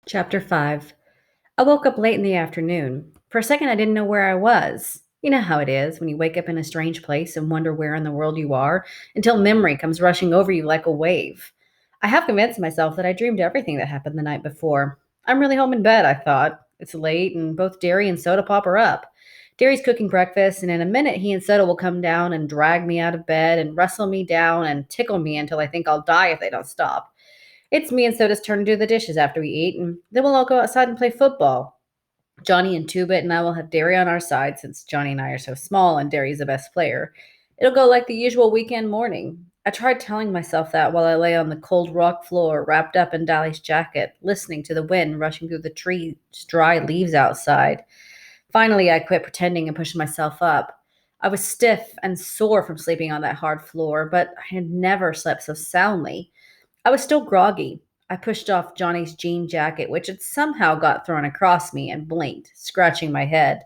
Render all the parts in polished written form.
Chapter 5. I woke up late in the afternoon. For a second, I didn't know where I was. You know how it is when you wake up in a strange place and wonder where in the world you are until memory comes rushing over you like a wave. I have convinced myself that I dreamed everything that happened the night before. I'm really home in bed, I thought. It's late, and both Derry and Soda Pop are up. Derry's cooking breakfast, and in a minute, he and Soda will come down and drag me out of bed and wrestle me down and tickle me until I think I'll die if they don't stop. It's me and Soda's turn to do the dishes after we eat, and then we'll all go outside and play football. Johnny and Two Bit and I will have Derry on our side since Johnny and I are so small and Derry's the best player. It'll go like the usual weekend morning. I tried telling myself that while I lay on the cold rock floor, wrapped up in Dolly's jacket, listening to the wind rushing through the trees' dry leaves outside. Finally, I quit pretending and pushed myself up. I was stiff and sore from sleeping on that hard floor, but I had never slept so soundly. I was still groggy. I pushed off Johnny's jean jacket, which had somehow got thrown across me, and blinked, scratching my head.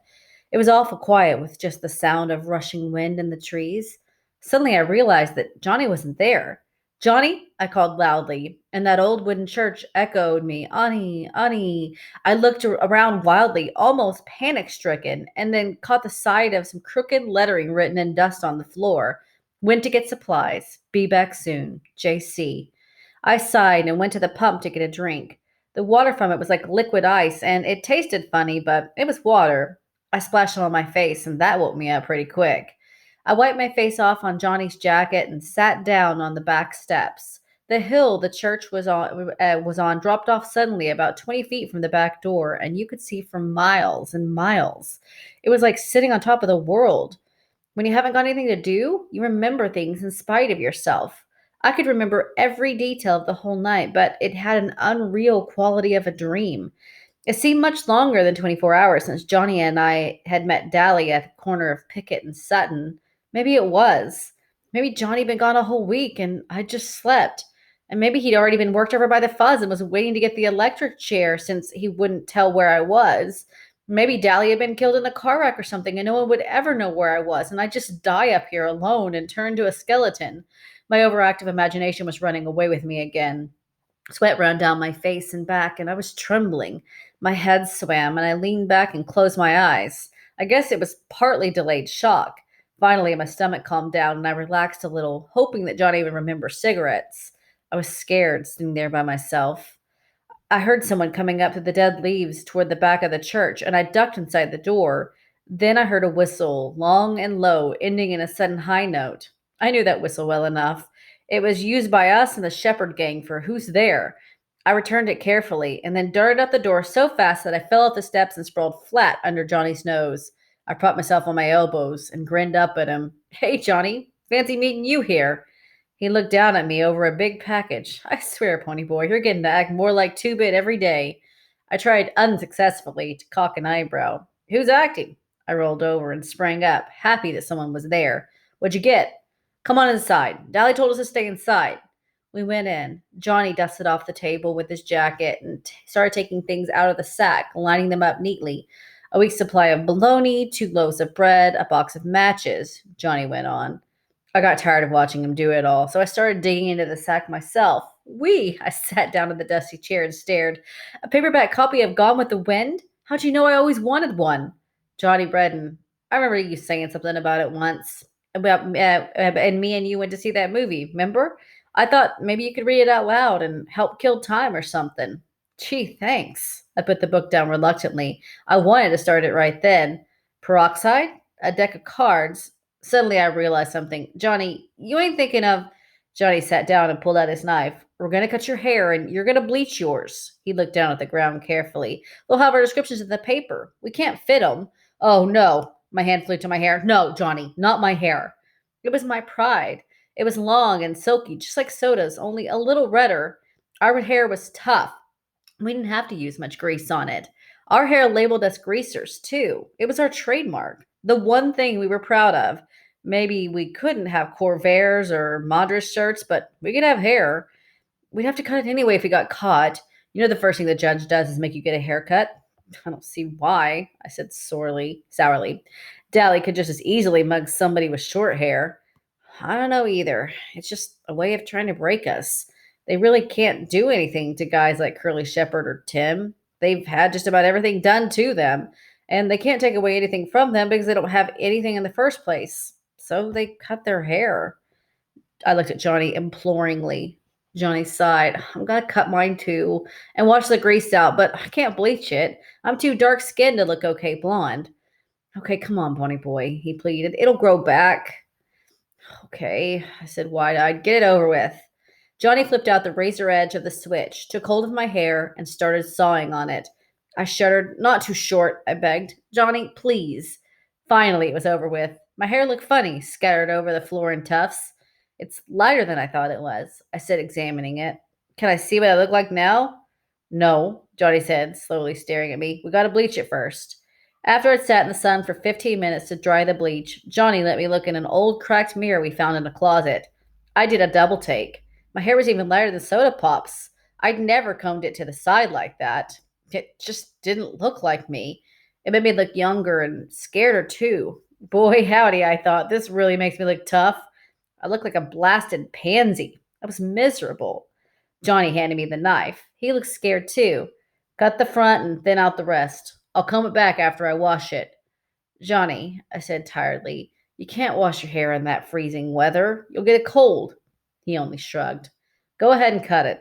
It was awful quiet with just the sound of rushing wind in the trees. Suddenly I realized that Johnny wasn't there. Johnny, I called loudly, and that old wooden church echoed me, Annie, Annie. I looked around wildly, almost panic stricken, and then caught the sight of some crooked lettering written in dust on the floor. Went to get supplies. Be back soon. JC. I sighed and went to the pump to get a drink. The water from it was like liquid ice, and it tasted funny, but it was water. I splashed it on my face, and that woke me up pretty quick. I wiped my face off on Johnny's jacket and sat down on the back steps. The hill the church was on dropped off suddenly about 20 feet from the back door, and you could see for miles and miles. It was like sitting on top of the world. When you haven't got anything to do, you remember things in spite of yourself. I could remember every detail of the whole night, but it had an unreal quality of a dream. It seemed much longer than 24 hours since Johnny and I had met Dally at the corner of Pickett and Sutton. Maybe it was. Maybe Johnny had been gone a whole week and I just slept. And maybe he'd already been worked over by the fuzz and was waiting to get the electric chair since he wouldn't tell where I was. Maybe Dally had been killed in a car wreck or something and no one would ever know where I was, and I'd just die up here alone and turn to a skeleton. My overactive imagination was running away with me again. Sweat ran down my face and back, and I was trembling. My head swam, and I leaned back and closed my eyes. I guess it was partly delayed shock. Finally, my stomach calmed down, and I relaxed a little, hoping that Johnny would remember cigarettes. I was scared, sitting there by myself. I heard someone coming up through the dead leaves toward the back of the church, and I ducked inside the door. Then I heard a whistle, long and low, ending in a sudden high note. I knew that whistle well enough. It was used by us and the shepherd gang for Who's There. I returned it carefully, and then darted out the door so fast that I fell off the steps and sprawled flat under Johnny's nose. I propped myself on my elbows and grinned up at him. Hey, Johnny, fancy meeting you here. He looked down at me over a big package. I swear, Pony Boy, you're getting to act more like Two Bit every day. I tried unsuccessfully to cock an eyebrow. Who's acting? I rolled over and sprang up, happy that someone was there. What'd you get? Come on inside. Dally told us to stay inside. We went in. Johnny dusted off the table with his jacket and started taking things out of the sack, lining them up neatly. A week's supply of bologna, 2 loaves of bread, a box of matches, Johnny went on. I got tired of watching him do it all, so I started digging into the sack myself. I sat down in the dusty chair and stared. A paperback copy of Gone with the Wind? How'd you know I always wanted one? Johnny Bredden. I remember you saying something about it once. And me and you went to see that movie, remember? I thought maybe you could read it out loud and help kill time or something. Gee, thanks. I put the book down reluctantly. I wanted to start it right then. Peroxide? A deck of cards? Suddenly I realized something. Johnny, you ain't thinking of. Johnny sat down and pulled out his knife. We're going to cut your hair and you're going to bleach yours. He looked down at the ground carefully. We'll have our descriptions in the paper. We can't fit 'em. Oh, no. My hand flew to my hair. No, Johnny, not my hair. It was my pride. It was long and silky, just like Soda's, only a little redder. Our hair was tough. We didn't have to use much grease on it. Our hair labeled us greasers, too. It was our trademark, the one thing we were proud of. Maybe we couldn't have Corvairs or Madras shirts, but we could have hair. We'd have to cut it anyway if we got caught. You know, the first thing the judge does is make you get a haircut. I don't see why, I said sourly. Dally could just as easily mug somebody with short hair. I don't know either. It's just a way of trying to break us. They really can't do anything to guys like Curly Shepherd or Tim. They've had just about everything done to them, and they can't take away anything from them because they don't have anything in the first place. So they cut their hair. I looked at Johnny imploringly. Johnny sighed. I'm gonna cut mine too and wash the grease out, but I can't bleach it. I'm too dark skinned to look okay blonde. Okay, come on, Pony Boy, he pleaded. It'll grow back. Okay, I said wide eyed. Get it over with. Johnny flipped out the razor edge of the switch, took hold of my hair, and started sawing on it. I shuddered. Not too short, I begged. Johnny, please. Finally, it was over with. My hair looked funny, scattered over the floor in tufts. It's lighter than I thought it was, I said, examining it. Can I see what I look like now? No, Johnny said, slowly staring at me. We gotta bleach it first. After I'd sat in the sun for 15 minutes to dry the bleach, Johnny let me look in an old cracked mirror we found in a closet. I did a double take. My hair was even lighter than soda pops. I'd never combed it to the side like that. It just didn't look like me. It made me look younger and scareder too. Boy, howdy, I thought. This really makes me look tough. I looked like a blasted pansy. I was miserable. Johnny handed me the knife. He looked scared too. Cut the front and thin out the rest. I'll comb it back after I wash it. Johnny, I said tiredly, you can't wash your hair in that freezing weather. You'll get a cold. He only shrugged. Go ahead and cut it.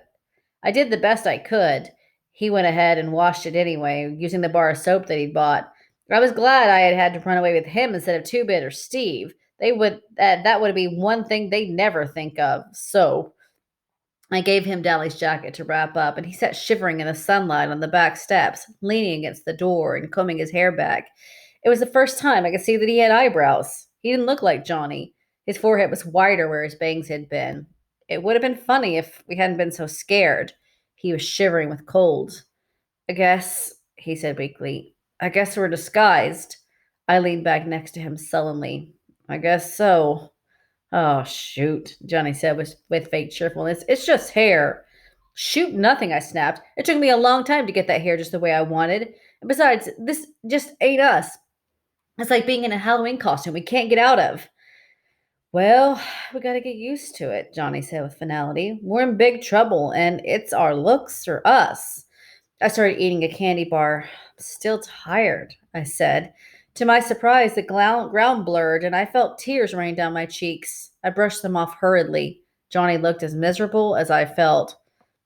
I did the best I could. He went ahead and washed it anyway, using the bar of soap that he'd bought. I was glad I had had to run away with him instead of Two Bit or Steve. They would that would be one thing they'd never think of. So I gave him Dally's jacket to wrap up, and he sat shivering in the sunlight on the back steps, leaning against the door and combing his hair back. It was the first time I could see that he had eyebrows. He didn't look like Johnny. His forehead was wider where his bangs had been. It would have been funny if we hadn't been so scared. He was shivering with cold. I guess, he said weakly, I guess we're disguised. I leaned back next to him sullenly. I guess so. Oh, shoot, Johnny said with fake cheerfulness. It's just hair. Shoot, nothing, I snapped. It took me a long time to get that hair just the way I wanted. And besides, this just ain't us. It's like being in a Halloween costume we can't get out of. Well, we gotta get used to it, Johnny said with finality. We're in big trouble, and it's our looks or us. I started eating a candy bar. I'm still tired, I said. To my surprise, the ground blurred, and I felt tears rain down my cheeks. I brushed them off hurriedly. Johnny looked as miserable as I felt.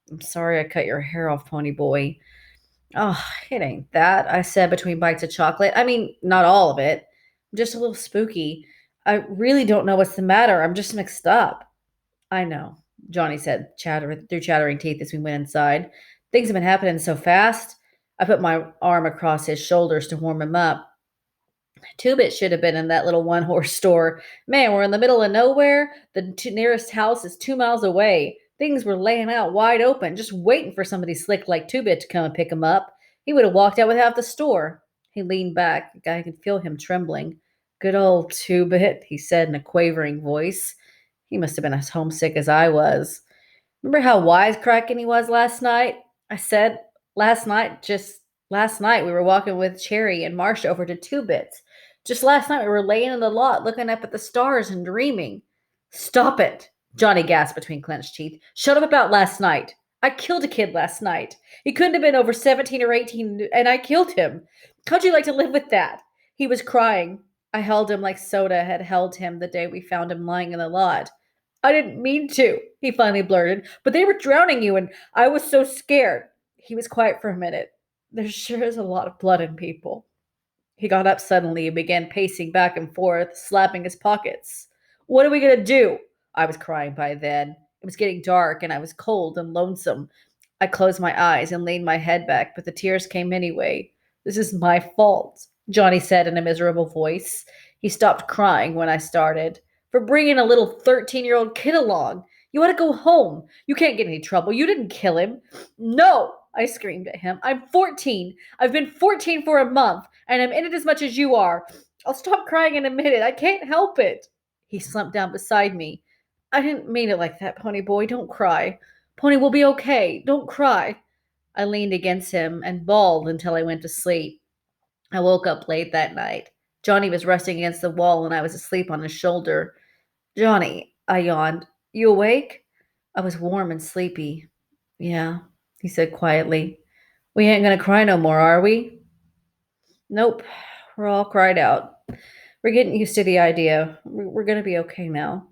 I'm sorry I cut your hair off, Pony Boy. Oh, it ain't that, I said between bites of chocolate. I mean, not all of it. I'm just a little spooky. I really don't know what's the matter. I'm just mixed up. I know, Johnny said, through chattering teeth as we went inside. Things have been happening so fast. I put my arm across his shoulders to warm him up. Two-Bit should have been in that little one-horse store. Man, we're in the middle of nowhere. The nearest house is 2 miles away. Things were laying out wide open, just waiting for somebody slick like Two-Bit to come and pick him up. He would have walked out with half the store. He leaned back. I could feel him trembling. Good old Two-Bit, he said in a quavering voice. He must have been as homesick as I was. Remember how wisecracking he was last night? I said, last night we were walking with Cherry and Marcia over to Two Bits. Just last night we were laying in the lot looking up at the stars and dreaming. Stop it, Johnny gasped between clenched teeth. Shut up about last night. I killed a kid last night. He couldn't have been over 17 or 18, and I killed him. How'd you like to live with that? He was crying. I held him like Soda had held him the day we found him lying in the lot. I didn't mean to, he finally blurted, but they were drowning you, and I was so scared. He was quiet for a minute. There sure is a lot of blood in people. He got up suddenly and began pacing back and forth, slapping his pockets. What are we going to do? I was crying by then. It was getting dark, and I was cold and lonesome. I closed my eyes and leaned my head back, but the tears came anyway. This is my fault, Johnny said in a miserable voice. He stopped crying when I started. For bringing a little 13-year-old kid along. You ought to go home. You can't get any trouble. You didn't kill him. No, I screamed at him. I'm 14. I've been 14 for a month, and I'm in it as much as you are. I'll stop crying in a minute. I can't help it. He slumped down beside me. I didn't mean it like that, Pony Boy. Don't cry. Pony, we'll be okay. Don't cry. I leaned against him and bawled until I went to sleep. I woke up late that night. Johnny was resting against the wall, and I was asleep on his shoulder. Johnny, I yawned. You awake? I was warm and sleepy. Yeah, he said quietly. We ain't gonna cry no more, are we? Nope. We're all cried out. We're getting used to the idea. We're gonna be okay now.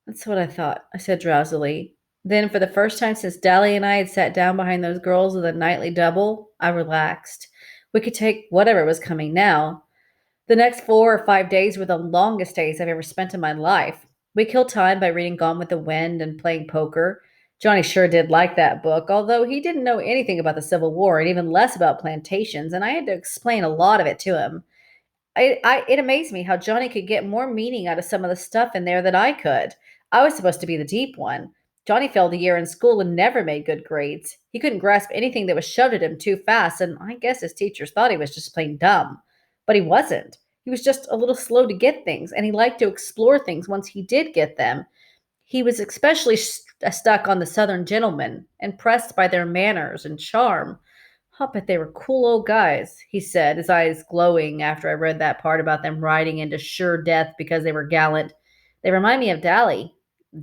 That's what I thought, I said drowsily. Then, for the first time since Dally and I had sat down behind those girls with a nightly double, I relaxed. We could take whatever was coming now. The next 4 or 5 days were the longest days I've ever spent in my life. We killed time by reading Gone with the Wind and playing poker. Johnny sure did like that book, although he didn't know anything about the Civil War and even less about plantations, and I had to explain a lot of it to him. It amazed me how Johnny could get more meaning out of some of the stuff in there than I could. I was supposed to be the deep one. Johnny failed a year in school and never made good grades. He couldn't grasp anything that was shoved at him too fast, and I guess his teachers thought he was just plain dumb. But he wasn't. He was just a little slow to get things, and he liked to explore things once he did get them. He was especially stuck on the Southern gentlemen, impressed by their manners and charm. I'll bet they were cool old guys, he said, his eyes glowing after I read that part about them riding into sure death because they were gallant. They remind me of Dally.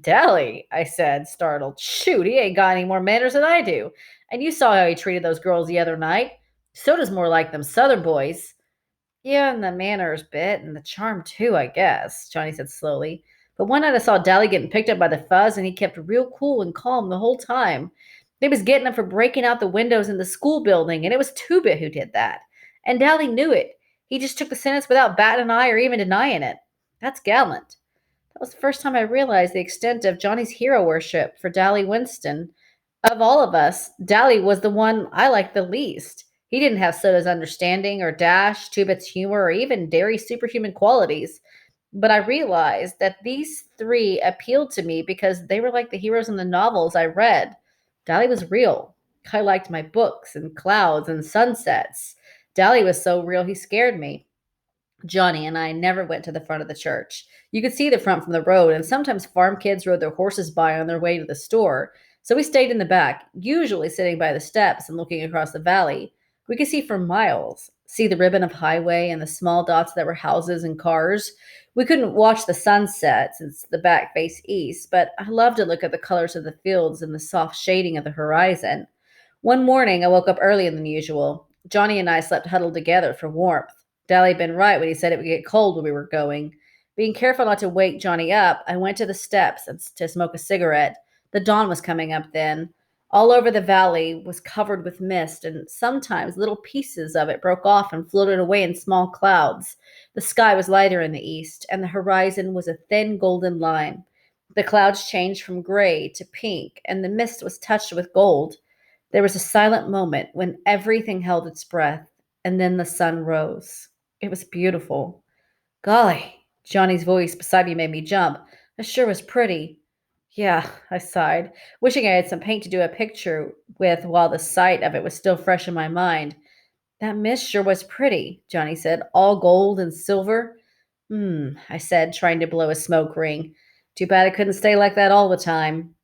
Dally, I said, startled. Shoot, he ain't got any more manners than I do. And you saw how he treated those girls the other night. So does more like them Southern boys. Yeah, and the manners bit, and the charm too, I guess, Johnny said slowly. But one night I saw Dally getting picked up by the fuzz, and he kept real cool and calm the whole time. They was getting him for breaking out the windows in the school building, and it was Two-Bit who did that. And Dally knew it. He just took the sentence without batting an eye or even denying it. That's gallant. That was the first time I realized the extent of Johnny's hero worship for Dally Winston. Of all of us, Dally was the one I liked the least. He didn't have Soda's understanding or Dash, Two-Bit's humor, or even Derry's superhuman qualities. But I realized that these three appealed to me because they were like the heroes in the novels I read. Dally was real. I liked my books and clouds and sunsets. Dally was so real he scared me. Johnny and I never went to the front of the church. You could see the front from the road, and sometimes farm kids rode their horses by on their way to the store. So we stayed in the back, usually sitting by the steps and looking across the valley. We could see for miles, see the ribbon of highway and the small dots that were houses and cars. We couldn't watch the sunset since the back faced east, but I loved to look at the colors of the fields and the soft shading of the horizon. One morning, I woke up earlier than usual. Johnny and I slept huddled together for warmth. Dally had been right when he said it would get cold where we were going. Being careful not to wake Johnny up, I went to the steps to smoke a cigarette. The dawn was coming up then. All over the valley was covered with mist, and sometimes little pieces of it broke off and floated away in small clouds. The sky was lighter in the east, and the horizon was a thin golden line. The clouds changed from gray to pink, and the mist was touched with gold. There was a silent moment when everything held its breath, and then the sun rose. It was beautiful. Golly, Johnny's voice beside me made me jump. It sure was pretty. Yeah, I sighed, wishing I had some paint to do a picture with while the sight of it was still fresh in my mind. That mist sure was pretty, Johnny said. All gold and silver. I said, trying to blow a smoke ring. Too bad it couldn't stay like that all the time.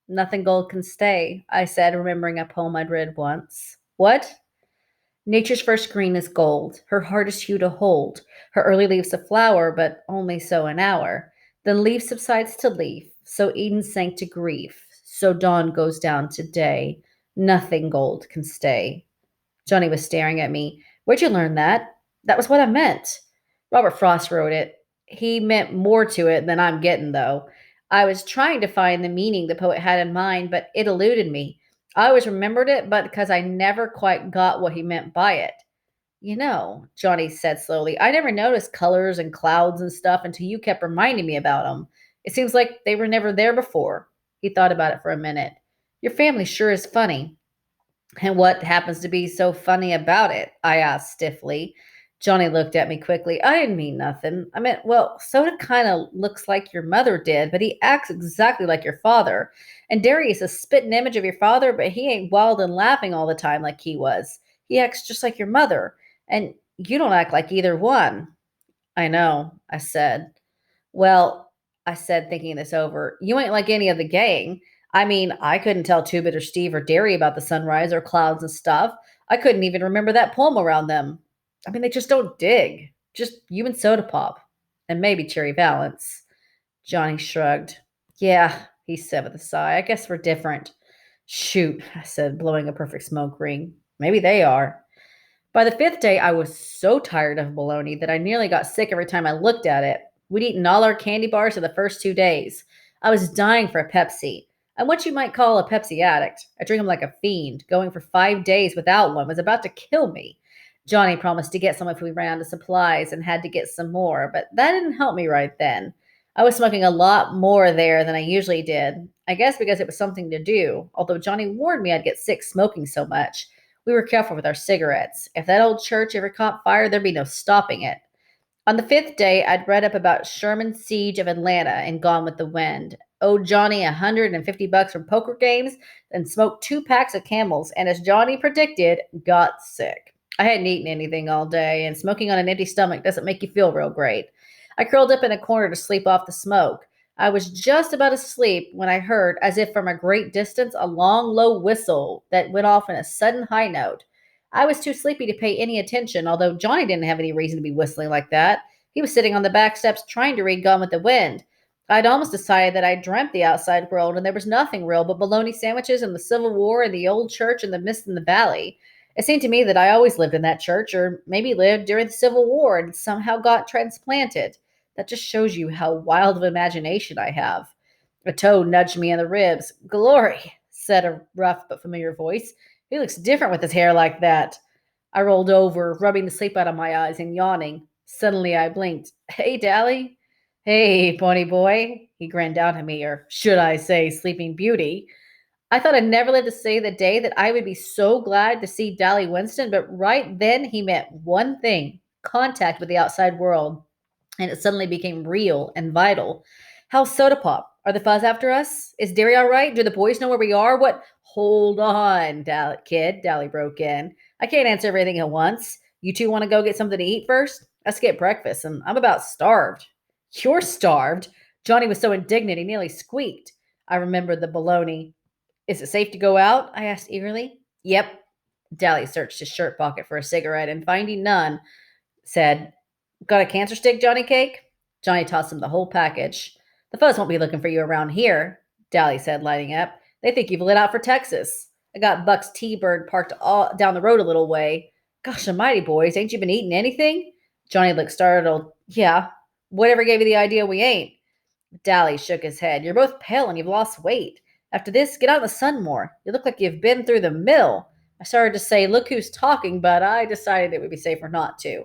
Nothing gold can stay, I said, remembering a poem I'd read once. What? Nature's first green is gold, her hardest hue to hold. Her early leaves a flower, but only so an hour. Then leaf subsides to leaf, so Eden sank to grief. So dawn goes down to day. Nothing gold can stay. Johnny was staring at me. Where'd you learn that? That was what I meant. Robert Frost wrote it. He meant more to it than I'm getting, though. I was trying to find the meaning the poet had in mind, but it eluded me. I always remembered it, but because I never quite got what he meant by it. Johnny said slowly, I never noticed colors and clouds and stuff until you kept reminding me about them. It seems like they were never there before. He thought about it for a minute. Your family sure is funny. And what happens to be so funny about it? I asked stiffly. Johnny looked at me quickly. I didn't mean nothing. I meant, well, Soda kind of looks like your mother did, but he acts exactly like your father. And Derry is a spitting image of your father, but he ain't wild and laughing all the time like he was. He acts just like your mother. And you don't act like either one. I know, I said. Well, I said, thinking this over, you ain't like any of the gang. I mean, I couldn't tell Two-Bit or Steve or Derry about the sunrise or clouds and stuff. I couldn't even remember that poem around them. I mean, they just don't dig. Just you and Soda Pop. And maybe Cherry Valance. Johnny shrugged. Yeah, he said with a sigh. I guess we're different. Shoot, I said, blowing a perfect smoke ring. Maybe they are. By the fifth day, I was so tired of bologna that I nearly got sick every time I looked at it. We'd eaten all our candy bars for the first 2 days. I was dying for a Pepsi. I'm what you might call a Pepsi addict. I drink them like a fiend. Going for 5 days without one was about to kill me. Johnny promised to get some if we ran out of supplies and had to get some more, but that didn't help me right then. I was smoking a lot more there than I usually did. I guess because it was something to do, although Johnny warned me I'd get sick smoking so much. We were careful with our cigarettes. If that old church ever caught fire, there'd be no stopping it. On the fifth day, I'd read up about Sherman's siege of Atlanta and Gone with the Wind. Owed Johnny $150 from poker games, then smoked 2 packs of Camels, and as Johnny predicted, got sick. I hadn't eaten anything all day, and smoking on an empty stomach doesn't make you feel real great. I curled up in a corner to sleep off the smoke. I was just about asleep when I heard, as if from a great distance, a long, low whistle that went off in a sudden high note. I was too sleepy to pay any attention, although Johnny didn't have any reason to be whistling like that. He was sitting on the back steps trying to read Gone with the Wind. I'd almost decided that I dreamt the outside world and there was nothing real but bologna sandwiches and the Civil War and the old church and the mist in the valley. It seemed to me that I always lived in that church, or maybe lived during the Civil War and somehow got transplanted. That just shows you how wild of imagination I have. A toad nudged me in the ribs. Glory, said a rough but familiar voice. He looks different with his hair like that. I rolled over, rubbing the sleep out of my eyes and yawning. Suddenly I blinked. Hey, Dally. Hey, pony boy. He grinned down at me, or should I say, Sleeping Beauty. I thought I'd never live to see the day that I would be so glad to see Dally Winston, but right then he meant one thing: contact with the outside world, and it suddenly became real and vital. How's Soda Pop? Are the fuzz after us? Is Derry all right? Do the boys know where we are? What? Hold on, kid, Dally broke in. I can't answer everything at once. You two want to go get something to eat first? Let's get breakfast, and I'm about starved. You're starved? Johnny was so indignant he nearly squeaked. I remembered the baloney. Is it safe to go out? I asked eagerly. Yep. Dally searched his shirt pocket for a cigarette and finding none, said, Got a cancer stick, Johnny Cake? Johnny tossed him the whole package. The fuzz won't be looking for you around here, Dally said, lighting up. They think you've lit out for Texas. I got Buck's T-Bird parked all down the road a little way. Gosh almighty, boys, ain't you been eating anything? Johnny looked startled. Yeah. Whatever gave you the idea we ain't? Dally shook his head. You're both pale and you've lost weight. After this, get out in the sun more. You look like you've been through the mill. I started to say, look who's talking, but I decided it would be safer not to.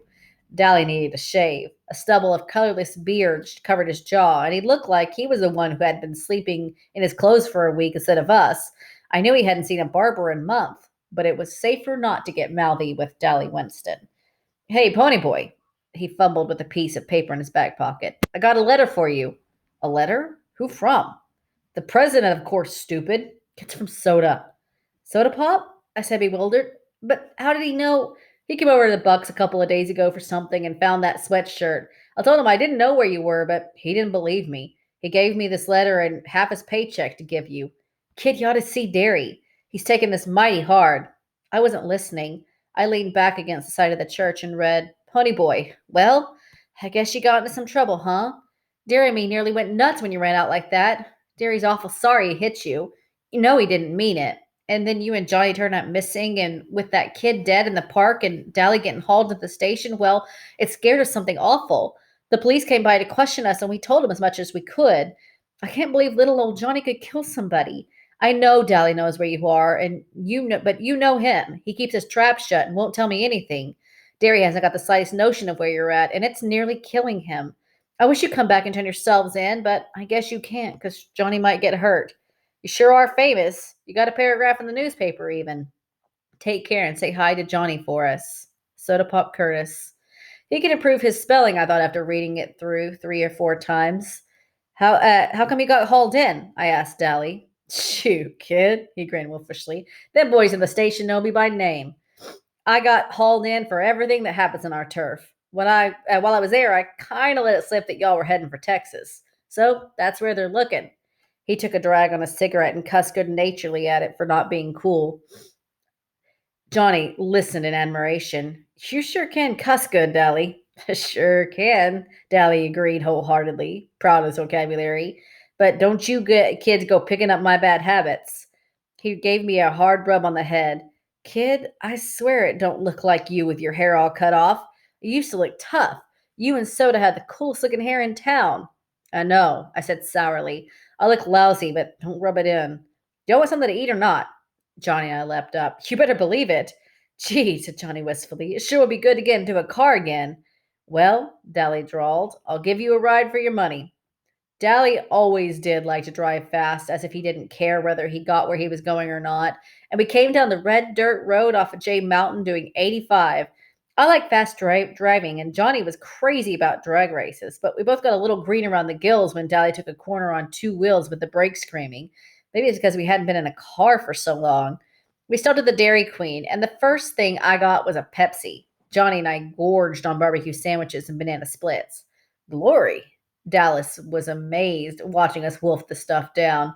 Dally needed a shave. A stubble of colorless beard covered his jaw, and he looked like he was the one who had been sleeping in his clothes for a week instead of us. I knew he hadn't seen a barber in a month, but it was safer not to get mouthy with Dally Winston. Hey, pony boy. He fumbled with a piece of paper in his back pocket. I got a letter for you. A letter? Who from? The president, of course, stupid. It's from Soda. Soda Pop? I said, bewildered. But how did he know? He came over to the Bucks a couple of days ago for something and found that sweatshirt. I told him I didn't know where you were, but he didn't believe me. He gave me this letter and half his paycheck to give you. Kid, you ought to see Derry. He's taken this mighty hard. I wasn't listening. I leaned back against the side of the church and read, Pony Boy, well, I guess you got into some trouble, huh? Derry and me nearly went nuts when you ran out like that. Derry's awful sorry he hit you. You know he didn't mean it. And then you and Johnny turned up missing, and with that kid dead in the park and Dally getting hauled to the station, well, it scared us something awful. The police came by to question us, and we told them as much as we could. I can't believe little old Johnny could kill somebody. I know Dally knows where you are, and you know, but you know him. He keeps his trap shut and won't tell me anything. Derry hasn't got the slightest notion of where you're at, and it's nearly killing him. I wish you'd come back and turn yourselves in, but I guess you can't because Johnny might get hurt. You sure are famous. You got a paragraph in the newspaper, even. Take care and say hi to Johnny for us. Soda Pop Curtis. He can improve his spelling, I thought after reading it through 3 or 4 times. How come you got hauled in? I asked Dally. Shoot, kid, he grinned wolfishly. Them boys in the station know me by name. I got hauled in for everything that happens in our turf. While I was there, I kind of let it slip that y'all were heading for Texas. So that's where they're looking. He took a drag on a cigarette and cussed good naturedly at it for not being cool. Johnny listened in admiration. You sure can cuss good, Dally. Sure can, Dally agreed wholeheartedly, proud of his vocabulary. But don't you kids go picking up my bad habits. He gave me a hard rub on the head. Kid, I swear it don't look like you with your hair all cut off. You used to look tough. You and Soda had the coolest looking hair in town. I know, I said sourly. I look lousy, but don't rub it in. Do you want something to eat or not? Johnny and I leapt up. You better believe it. Gee, said Johnny wistfully, it sure would be good to get into a car again. Well, Dally drawled, I'll give you a ride for your money. Dally always did like to drive fast, as if he didn't care whether he got where he was going or not, and we came down the red dirt road off of J Mountain doing 85. I like fast driving, and Johnny was crazy about drag races, but we both got a little green around the gills when Dally took a corner on two wheels with the brakes screaming. Maybe it's because we hadn't been in a car for so long. We stopped at the Dairy Queen, and the first thing I got was a Pepsi. Johnny and I gorged on barbecue sandwiches and banana splits. Glory! Dallas was amazed watching us wolf the stuff down.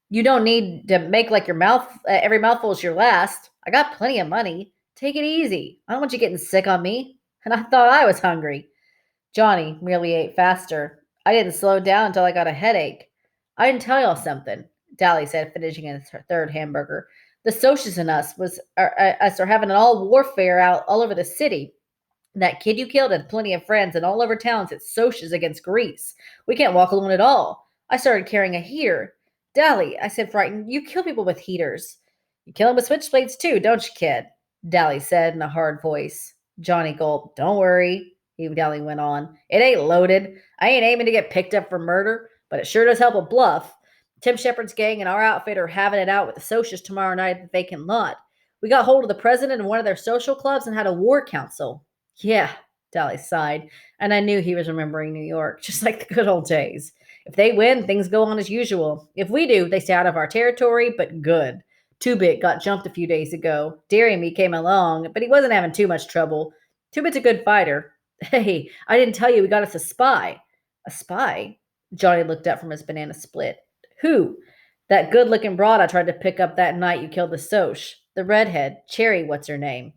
You don't need to make like your mouth, every mouthful is your last. I got plenty of money. Take it easy. I don't want you getting sick on me. And I thought I was hungry. Johnny merely ate faster. I didn't slow down until I got a headache. I didn't tell y'all something, Dally said, finishing his third hamburger. The socials and us are having an all warfare out all over the city. That kid you killed had plenty of friends, and all over town it's socias against Greece. We can't walk alone at all. I started carrying a heater. Dally, I said, frightened, you kill people with heaters. You kill them with switchblades too, don't you, kid? Dally said in a hard voice. Johnny gulped. Don't worry, Dally went on. It ain't loaded. I ain't aiming to get picked up for murder, but it sure does help a bluff. Tim Shepard's gang and our outfit are having it out with the socias tomorrow night at the vacant lot. We got hold of the president of one of their social clubs and had a war council. Yeah, Dally sighed, and I knew he was remembering New York, just like the good old days. If they win, things go on as usual. If we do, they stay out of our territory, but good. Two Bit got jumped a few days ago. Derry and me came along, but he wasn't having too much trouble. Two Bit's a good fighter. Hey, I didn't tell you we got us a spy. A spy? Johnny looked up from his banana split. Who? That good looking broad I tried to pick up that night you killed the Soch. The redhead, Cherry, what's her name?